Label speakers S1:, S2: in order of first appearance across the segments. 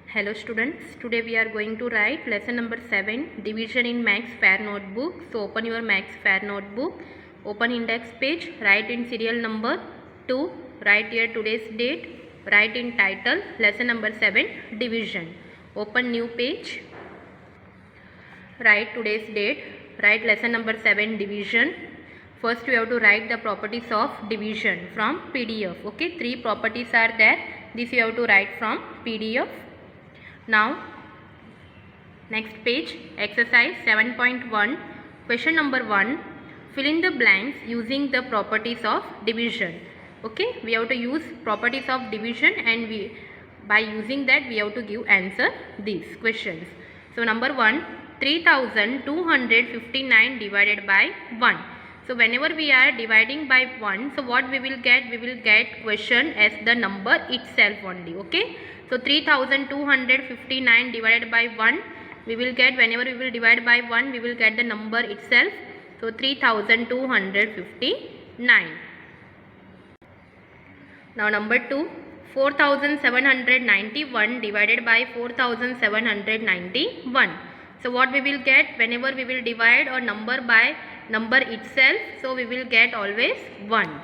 S1: Hello students, today we are going to write lesson number 7, division in Max Fair notebook. So open your Max Fair notebook, open index page, write in serial number 2, write here today's date, write in title lesson number 7, division. Open new page, write today's date, write lesson number 7, division. First we have to write the properties of division from PDF. Okay, 3 properties are there. This you have to write from PDF. Now next page, exercise 7.1, question number 1, fill in the blanks using the properties of division. Okay, we have to use properties of division and by using that we have to give answer these questions. So number 1, 3259 divided by 1. So whenever we are dividing by 1, so what we will get? We will get question as the number itself only. Okay. So 3259 divided by 1, we will get, whenever we will divide by 1, we will get the number itself. So 3259. Now number 2, 4791 divided by 4791. So what we will get? Whenever we will divide a number by number itself, so we will get always 1.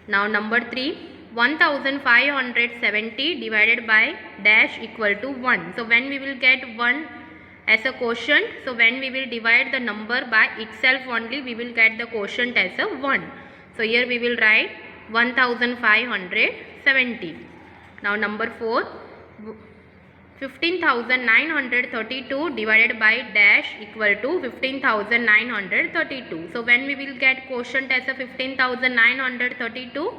S1: Now number 3, 1570 divided by dash equal to 1. So when we will get 1 as a quotient, so when we will divide the number by itself only, we will get the quotient as a 1. So here we will write 1570. Now number 4, 15,932 divided by dash equal to 15,932. So when we will get quotient as a 15,932,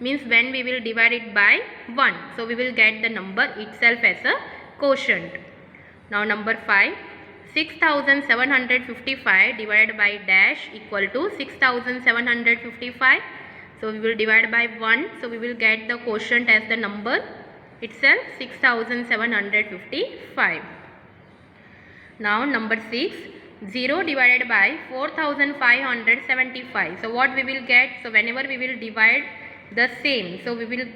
S1: means when we will divide it by 1. So we will get the number itself as a quotient. Now number 5, 6,755 divided by dash equal to 6,755. So we will divide by 1. So we will get the quotient as the number itself, 6,755. Now number 6, 0 divided by 4,575. So what we will get? So whenever we will divide the same, so we will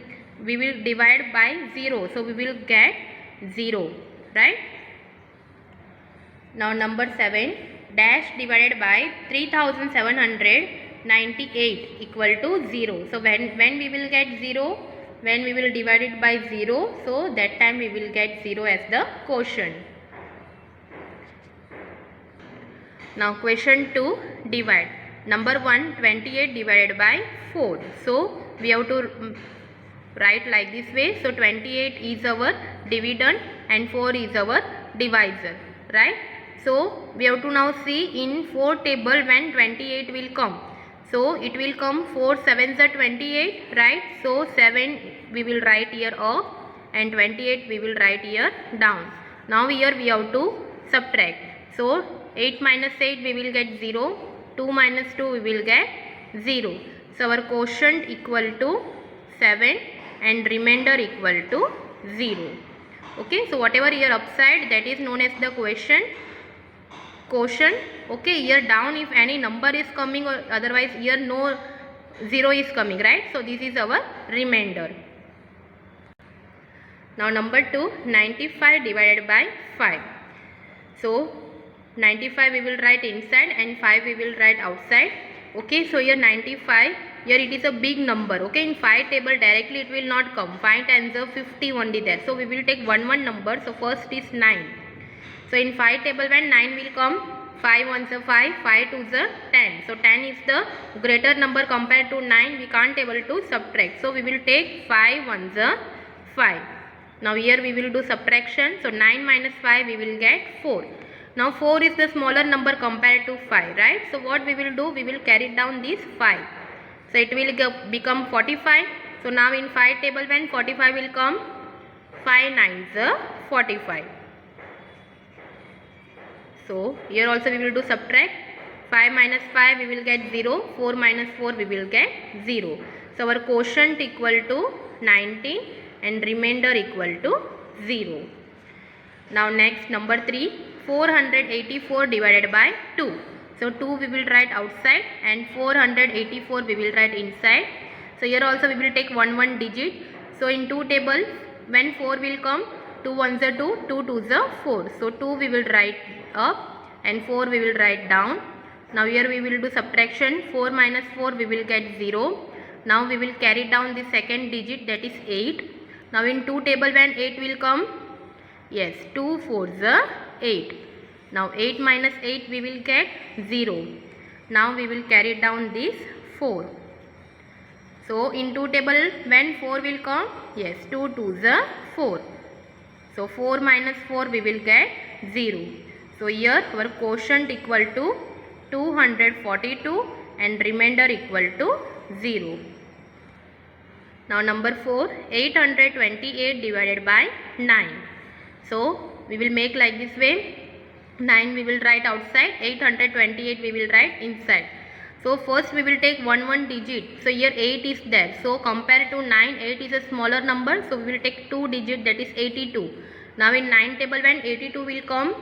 S1: divide by 0, so we will get 0, right? Now number 7, dash divided by 3798 equal to 0. So when we will get 0, when we will divide it by 0, so that time we will get 0 as the quotient. Now question 2, divide. Number 1, 28 divided by 4. So we have to write like this way. So 28 is our dividend and 4 is our divisor, right? So we have to now see in 4 table when 28 will come. So it will come 4 7s are 28, right? So 7 we will write here up and 28 we will write here down. Now here we have to subtract. So 8 minus 8 we will get 0. 2 minus 2 we will get 0. So our quotient equal to 7 and remainder equal to 0. Okay, so whatever here upside, that is known as the quotient. Okay, here down if any number is coming, or otherwise here no 0 is coming, right? So this is our remainder. Now number 2, 95 divided by 5. So 95 we will write inside and 5 we will write outside. Okay, so here 95, here it is a big number. Okay, in 5 table directly it will not come. 5 times are 50 only there. So we will take one number. So first is 9. So in 5 table when 9 will come, 5 ones are 5, 5 2s are 10. So 10 is the greater number compared to 9. We can't able to subtract. So we will take 5 ones are 5. Now here we will do subtraction. So 9 minus 5 we will get 4. Now 4 is the smaller number compared to 5, right? So what we will do? We will carry down this 5. So it will become 45. So now in 5 table when 45 will come, 5 9s are 45. So here also we will do subtract. 5 minus 5 we will get 0. 4 minus 4 we will get 0. So our quotient equal to 90 and remainder equal to 0. Now next number 3, 484 divided by 2. So 2 we will write outside and 484 we will write inside. So here also we will take one digit. So in 2 tables when 4 will come, 2 ones are 2, 2 twos are 4. So 2 we will write up and 4 we will write down. Now here we will do subtraction. 4 minus 4 we will get 0. Now we will carry down the second digit, that is 8. Now in 2 table when 8 will come? Yes, 2 4s are 8. Now 8 minus 8 we will get 0. Now we will carry down this 4. So in 2 table when 4 will come? Yes, 2 2s are 4. So 4 minus 4 we will get 0. So here our quotient equal to 242 and remainder equal to 0. Now number 4, 828 divided by 9. So we will make like this way. 9 we will write outside, 828 we will write inside. So first we will take one digit. So here 8 is there. So compared to 9, 8 is a smaller number. So we will take 2 digit, that is 82. Now in 9 table when 82 will come?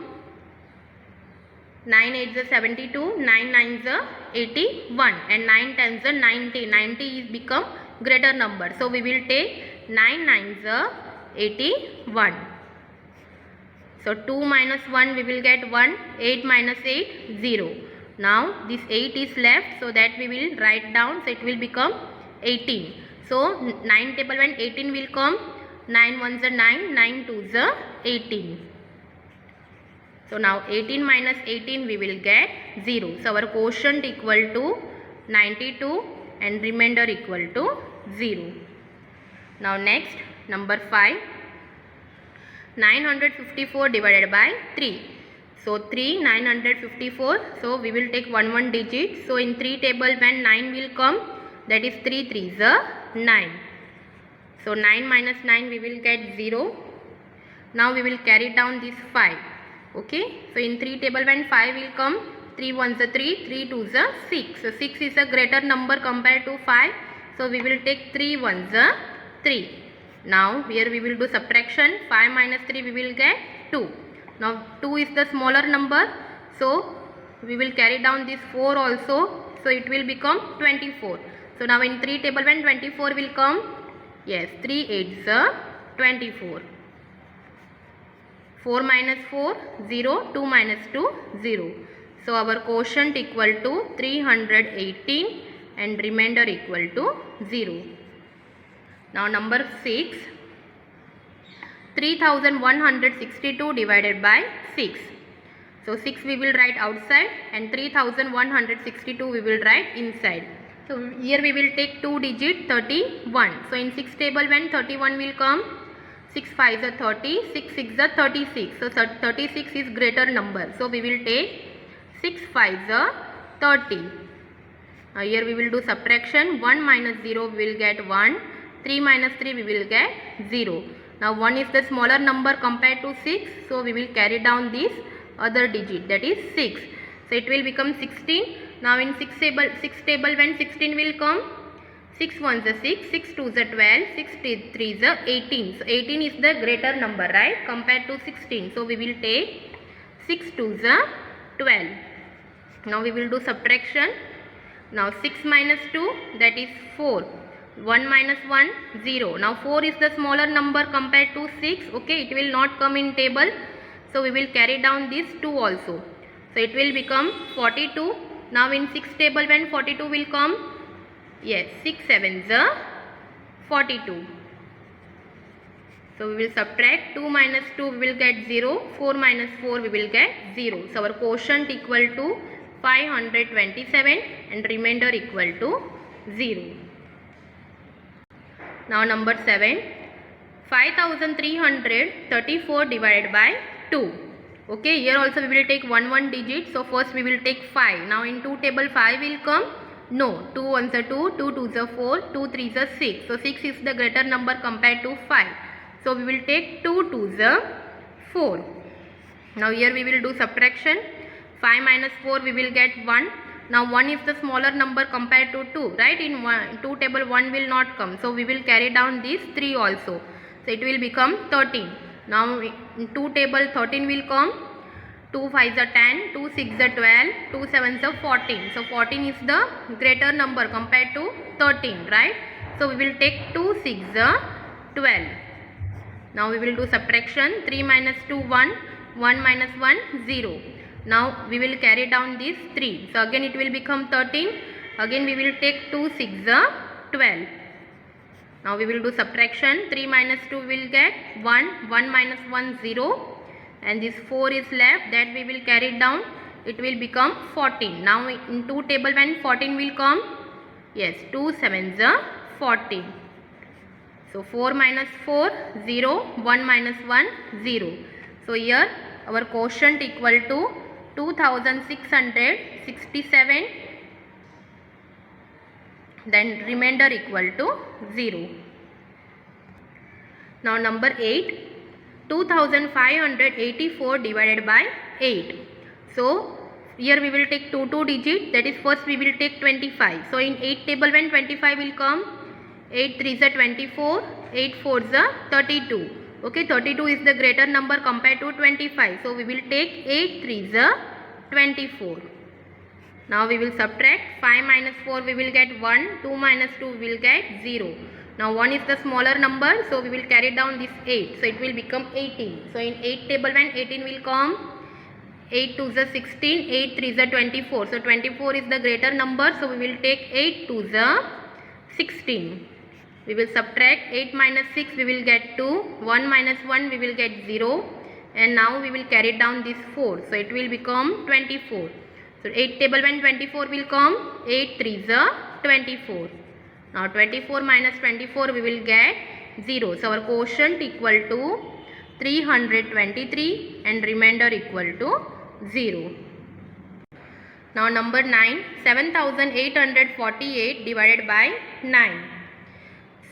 S1: 9 8s are 72, 9 9s are 81 and 9 10s are 90. 90 is become greater number. So we will take 9 9s are 81. So 2 minus 1 we will get 1, 8 minus 8 0. Now this 8 is left, so that we will write down, so it will become 18. So 9 table when 18 will come? 9 ones are 9, 9 twos are 18. So now 18 minus 18 we will get 0. So our quotient equal to 92 and remainder equal to 0. Now next number 5, 954 divided by 3. So 3 954. So we will take one digit. So in 3 table when 9 will come, that is 3 3s are 9. So 9 minus 9 we will get 0. Now we will carry down this 5. Okay, so in 3 table when 5 will come, 3 ones are 3, 3 twos are 6. So 6 is a greater number compared to 5. So we will take 3 ones are 3. Now here we will do subtraction. 5 minus 3 we will get 2. Now 2 is the smaller number. So we will carry down this 4 also. So it will become 24. So now in 3 table when 24 will come? Yes, 3 8s are 24. 4 minus 4, 0, 2 minus 2, 0. So our quotient equal to 318 and remainder equal to 0. Now number 6, 3162 divided by 6. So 6 we will write outside and 3162 we will write inside. So here we will take 2 digit 31. So in 6 table when 31 will come? 6 5s are 30, 6 6s are 36. So 36 is greater number. So we will take 6 5s are 30. Now here we will do subtraction. 1 minus 0 we will get 1. 3 minus 3 we will get 0. Now 1 is the smaller number compared to 6. So we will carry down this other digit, that is 6. So it will become 16. Now in 6 table when 16 will come? 6 1s are 6, 6 2s are 12, 6 3s are 18. So 18 is the greater number, right, compared to 16. So we will take 6 2s are 12. Now we will do subtraction. Now 6 minus 2, that is 4. 1 minus 1, 0. Now 4 is the smaller number compared to 6. Okay, it will not come in table. So we will carry down this 2 also. So it will become 42. Now in 6 table when 42 will come? Yes, 6 7s are 42. So we will subtract. 2 minus 2 we will get 0. 4 minus 4 we will get 0. So our quotient equal to 527 and remainder equal to 0. Now number 7, 5334 divided by 2. Okay, here also we will take one digit. So first we will take 5. Now in 2 table 5 will come? No, 2 1s are 2, 2 2s are 4, 2 3s are 6. So 6 is the greater number compared to 5. So we will take 2 2s are 4. Now here we will do subtraction. 5 minus 4 we will get 1. Now 1 is the smaller number compared to 2, right? In 2 table 1 will not come. So we will carry down these 3 also. So it will become 13. Now in 2 table 13 will come. 2 5s are 10, 2 6s are 12, 2 7s are 14. So 14 is the greater number compared to 13, right? So we will take 2 6s are 12. Now we will do subtraction. 3 minus 2 1, 1 minus 1 0. Now we will carry down these 3. So again it will become 13. Again we will take 2 6 12. Now we will do subtraction. 3 minus 2 will get 1, 1 minus 1 0, and this 4 is left, that we will carry it down. It will become 14. Now in 2 table when 14 will come, yes, 2 7s 14. So 4 minus 4 0, 1 minus 1 0. So here our quotient equal to 2667, then remainder equal to 0. Now number 8, 2584 divided by 8. So here we will take 2 digit, that is first we will take 25. So in 8 table when 25 will come, 8 3s are 24, 8 4s are 32. Okay, 32 is the greater number compared to 25. So we will take 8 3s are 24. Now we will subtract. 5 minus 4 we will get 1, 2 minus 2 we will get 0. Now 1 is the smaller number, so we will carry down this 8. So it will become 18. So in 8 table when 18 will come, 8 2s are 16, 8 3s are 24. So 24 is the greater number, so we will take 8 2s are 16. We will subtract. 8 minus 6 we will get 2, 1 minus 1 we will get 0, and now we will carry down this 4. So it will become 24. So 8 table when 24 will come, 8 3s are 24. Now 24 minus 24 we will get 0. So our quotient equal to 323 and remainder equal to 0. Now number 9, 7848 divided by 9.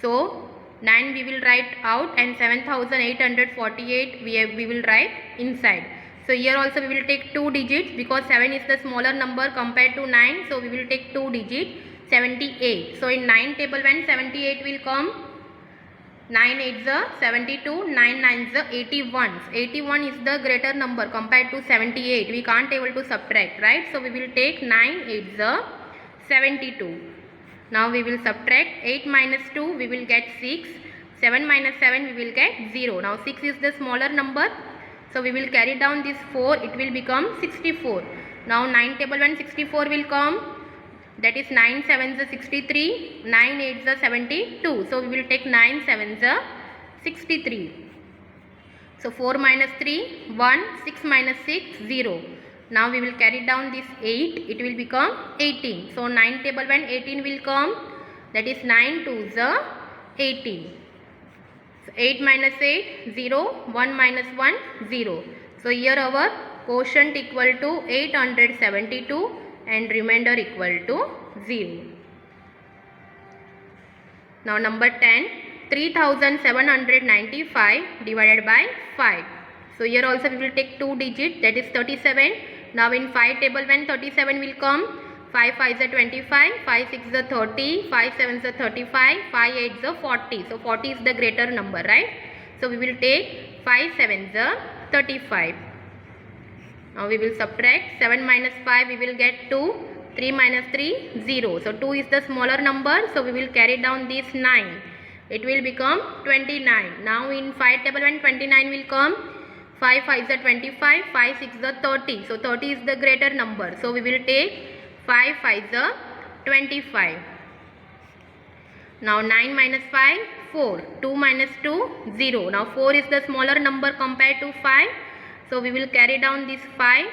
S1: So 9 we will write out and 7848 we will write inside. So here also we will take 2 digits because 7 is the smaller number compared to 9. So we will take 2 digits, 78. So in 9 table when 78 will come, 9 8s are 72, 9 9s are 81. 81 is the greater number compared to 78. We can't able to subtract, right? So we will take 9 8s are 72. Now we will subtract. 8 minus 2 we will get 6. 7 minus 7 we will get 0. Now 6 is the smaller number, so we will carry down this 4. It will become 64. Now 9 table when 64 will come, that is 9 7s are 63, 9 8s are 72. So we will take 9 7s are 63. So 4 minus 3 1, 6 minus 6 0. Now we will carry down this 8. It will become 18. So 9 table when 18 will come, that is 9 2s are 18. So 8 minus 8 0, 1 minus 1 0. So here our quotient equal to 872 and remainder equal to 0. Now number 10, 3795 divided by 5. So here also we will take 2 digits, that is 37. Now in 5 table when 37 will come, 5 5s are 25, 5 6s are 30, 5 7s are 35, 5 8s are 40. So 40 is the greater number, right? So we will take 5 7s are 35. Now we will subtract. 7 minus 5 we will get 2, 3 minus 3 0. So 2 is the smaller number, so we will carry down this 9. It will become 29. Now in 5 table when 29 will come, 5 5s are 25, 5 6s are 30. So 30 is the greater number, so we will take 5 5s are 25. Now 9 minus 5 4, 2 minus 2 0. Now 4 is the smaller number compared to 5, so we will carry down this 5.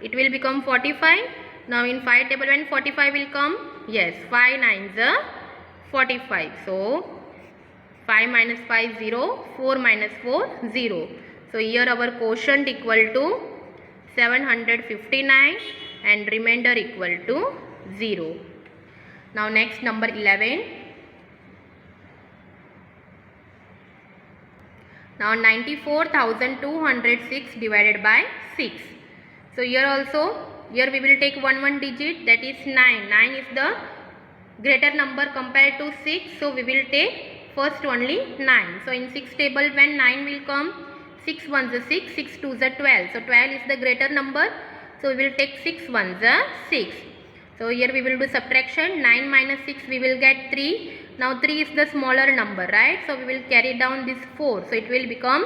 S1: It will become 45. Now in 5 table when 45 will come, yes, 5 9s are 45. So 5 minus 5 0, 4 minus 4 0. So here our quotient equal to 759 and remainder equal to 0. Now next number 11. Now 94,206 divided by 6. So here also, here we will take one digit, that is 9. 9 is the greater number compared to 6. So we will take first only 9. So in 6 table when 9 will come, 6 1s are 6, 6 2s are 12. So 12 is the greater number. So we will take 6 1s are 6. So here we will do subtraction. 9 minus 6 we will get 3. Now 3 is the smaller number, right? So we will carry down this 4. So it will become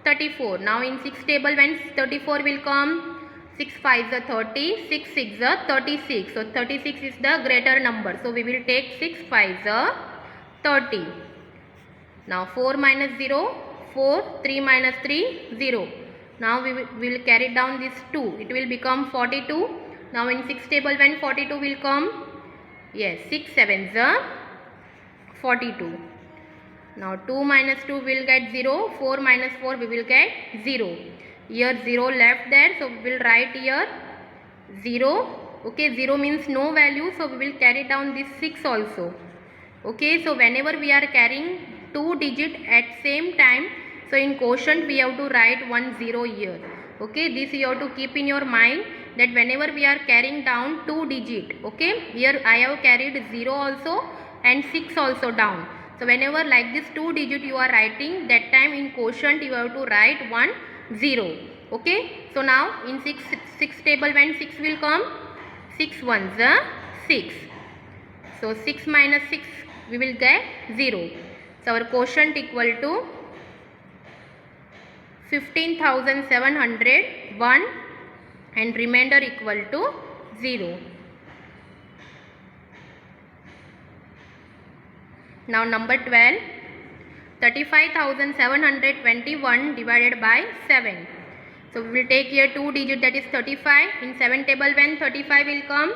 S1: 34. Now in 6 table, when 34 will come, 6 5 is 30, 6 6 is 36. So 36 is the greater number. So we will take 6 5 is 30. Now 4 minus 0, 4, 3 minus 3, 0. Now we will carry down this 2. It will become 42. Now in 6 table, when 42 will come, yes, 6 7 is 42. Now 2 minus 2 will get 0, 4 minus 4 we will get 0. Here 0 left there, so we will write here 0. Okay, 0 means no value, so we will carry down this 6 also. Okay, so whenever we are carrying 2 digit at same time, so in quotient we have to write 1 0 here. Okay, this you have to keep in your mind, that whenever we are carrying down 2 digit, okay, here I have carried 0 also and 6 also down. So whenever like this 2 digit you are writing, that time in quotient you have to write 1 0. Okay, so now in 6 table, when 6 will come, 6 1 is 6. So 6 minus 6 we will get 0. So our quotient equal to 15,701 and remainder equal to 0. Now number 12, 35,721 divided by 7. So we will take here 2 digit, that is 35. In 7 table, when 35 will come,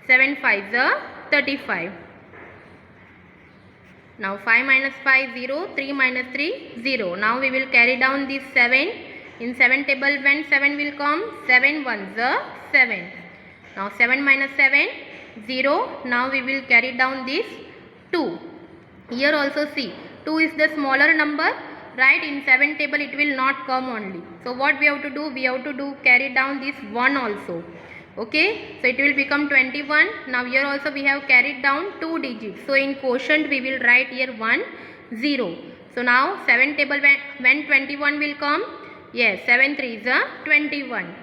S1: 7 5 is 35. Now 5 minus 5 0, 3 minus 3 0. Now we will carry down this 7. In 7 table, when 7 will come, 7 1 is 7. Now 7 minus 7 0. Now we will carry down this 2. Here also see, 2 is the smaller number, right? In 7 table it will not come only. So what we have to do? We have to carry down this 1 also. Okay, so it will become 21. Now here also we have carried down 2 digits. So in quotient we will write here 1 0. So now 7 table, when 21 will come, yes, 7 3 is 21.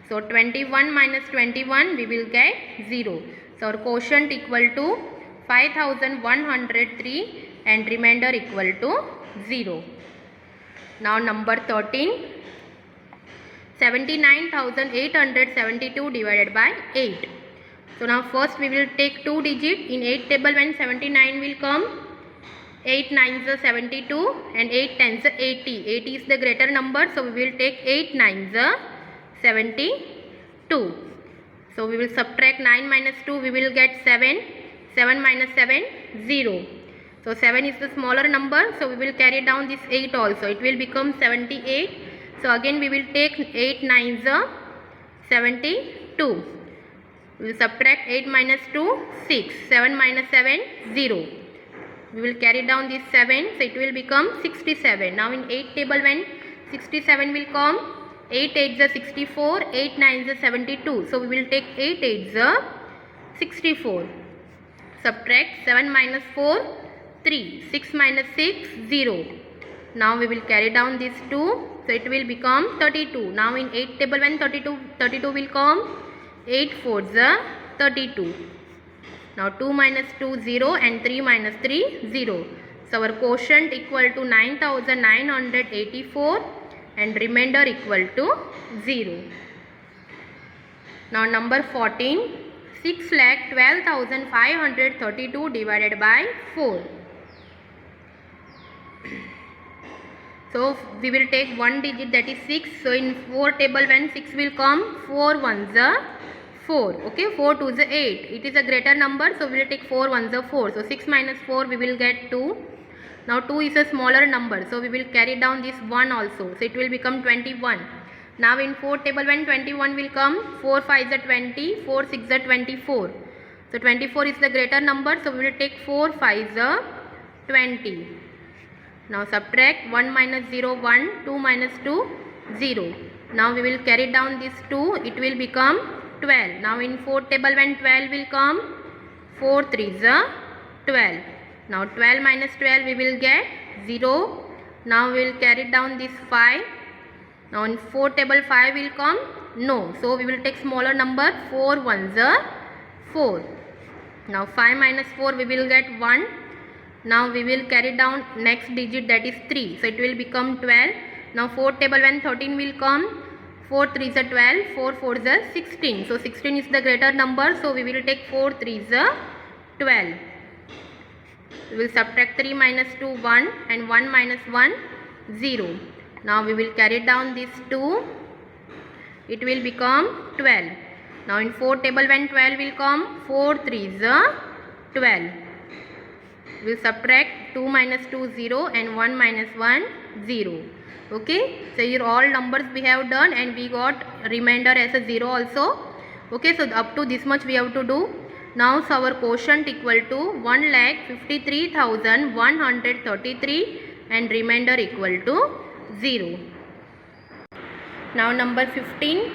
S1: So 21 minus 21 we will get 0. So our quotient equal to 5,103 and remainder equal to 0. Now number 13, 79,872 divided by 8. So now first we will take 2 digit. In 8 table, when 79 will come, 8 9 is 72 and 8 10 is 80. 80 is the greater number, so we will take 8 9 is 72. So we will subtract 9 minus 2, we will get 7. 7 minus 7 0. So 7 is the smaller number, so we will carry down this 8 also. It will become 78. So again we will take 8 9 is 72. We will subtract 8 minus 2 6. 7 minus 7 0. We will carry down this 7, so it will become 67. Now in 8 table, when 67 will come, 8 8 is 64, 8 9 is 72. So we will take 8 8 is 64. Subtract 7 minus 4 3. 6 minus 6 0. Now we will carry down this 2, so it will become 32. Now in 8 table, when 32 will come, 8 4 is 32. Now 2 minus 2 0 and 3 minus 3 0. So our quotient equal to 9,984 and remainder equal to 0. Now number 14, 6,12,532 divided by 4. So we will take 1 digit, that is 6. So in 4 table, when 6 will come, 4 1 is 4. Okay, 4 2 is 8. It is a greater number, so we will take 4 1 is 4. So 6 minus 4 we will get 2. Now 2 is a smaller number, so we will carry down this 1 also. So it will become 21. Now in 4 table, when 21 will come, 4 5 is 20, 4 6 is 24. So 24 is the greater number, so we will take 4 5 is 20. Now subtract 1 minus 0 1, 2 minus 2 0. Now we will carry down this 2, it will become 12. Now in 4 table, when 12 will come, 4 3 is 12. Now 12 minus 12 we will get 0. Now we will carry down this 5. Now in 4 table 5 will come, no. So we will take smaller number, 4 1 is 4. Now 5 minus 4 we will get 1. Now we will carry down next digit, that is 3. So it will become 12. Now 4 table when 13 will come. 4 3s are 12, 4 4s are 16. So 16 is the greater number. So we will take 4 3s are 12. We will subtract 3 minus 2 1 and 1 minus 1 0. Now we will carry down this 2. It will become 12. Now in 4 table when 12 will come, 4 3s are 12. We will subtract 2 minus 2 0 and 1 minus 1 0. Okay, so here all numbers we have done and we got remainder as a 0 also. Okay, so up to this much we have to do. Now so our quotient equal to 1,53,133 and remainder equal to 0. Now number 15,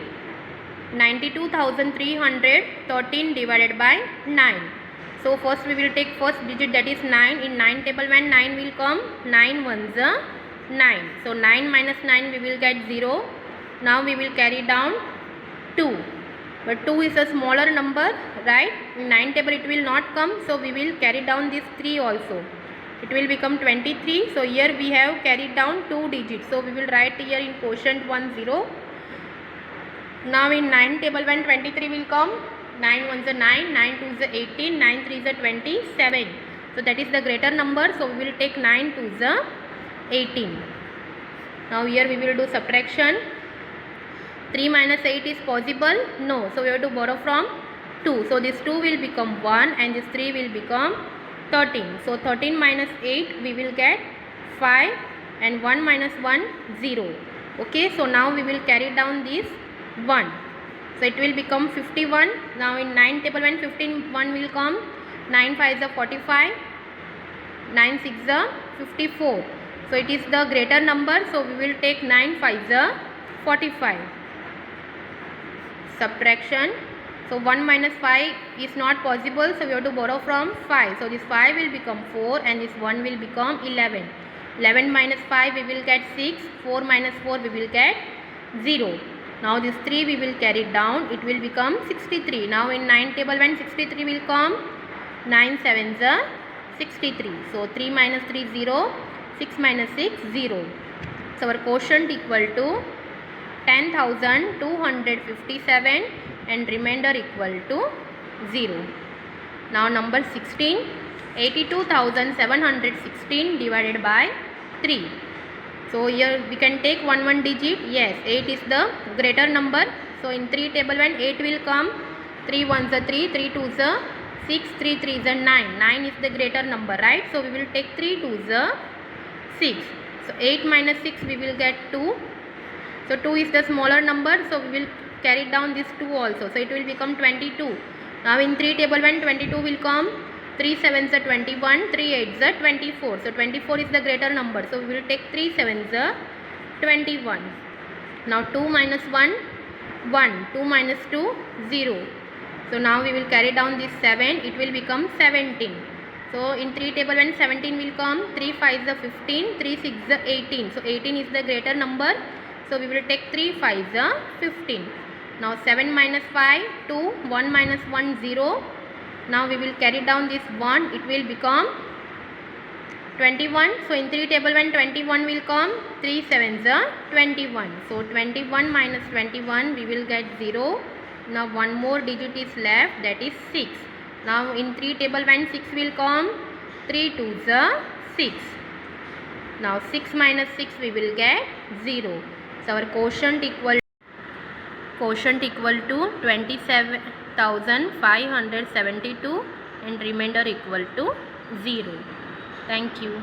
S1: 92,313 divided by 9. So first we will take first digit, that is 9. In 9 table when 9 will come, 9 ones are 9. So 9 minus 9 we will get 0. Now we will carry down 2. But 2 is a smaller number, right? In 9 table it will not come. So we will carry down this 3 also. It will become 23. So here we have carried down 2 digits. So we will write here in quotient 1 0. Now in 9 table when 23 will come, 9 ones are 9, 9 twos are 18, 9 threes are 27. So that is the greater number. So we will take 9 twos are 18. Now here we will do subtraction. 3 minus 8 is possible? No. So we have to borrow from 2. So this 2 will become 1 and this 3 will become 13. So 13 minus 8 we will get 5 and 1 minus 1 0. Okay, so now we will carry down this 1. So it will become 51. Now in 9 table when 15 1 will come, 9 5s are 45, 9 6s are 54. So it is the greater number. So we will take 9 5s are 45. Subtraction. So 1 minus 5 is not possible. So we have to borrow from 5. So this 5 will become 4 and this 1 will become 11. 11 minus 5 we will get 6. 4 minus 4 we will get 0. Now this 3 we will carry down. It will become 63. Now in 9 table when 63 will come, 9 7s are 63. So 3 minus 3 0. 6 minus 6 0. So our quotient equal to 10,257 and remainder equal to 0. Now number 16, 82,716 divided by 3. So here we can take one digit. Yes, 8 is the greater number. So in 3 table when 8 will come, 3 1s are 3, 3 2s are 6, 3 3s are 9. 9 is the greater number, right? So we will take 3 2s are 6. So 8 minus 6 we will get 2. So 2 is the smaller number. So we will carry down this 2 also. So it will become 22. Now in 3 table when 22 will come, 3 7s are 21, 3 8s are 24. So 24 is the greater number. So we will take 3 7s are 21. Now 2 minus 1, 1. 2 minus 2, 0. So now we will carry down this 7. It will become 17. So in 3 table when 17 will come, 3 5s are 15, 3 6s are 18. So 18 is the greater number. So we will take 3 5s are 15. Now 7 minus 5, 2, 1 minus 1, 0. Now we will carry down this 1. It will become 21. So in 3 table when 21 will come, 3 7s are 21. So 21 minus 21 we will get 0. Now one more digit is left, that is 6. Now in 3 table when 6 will come, 3 2s are 6. Now 6 minus 6 we will get 0. So our quotient equal to 27,572 and remainder equal to 0. Thank you.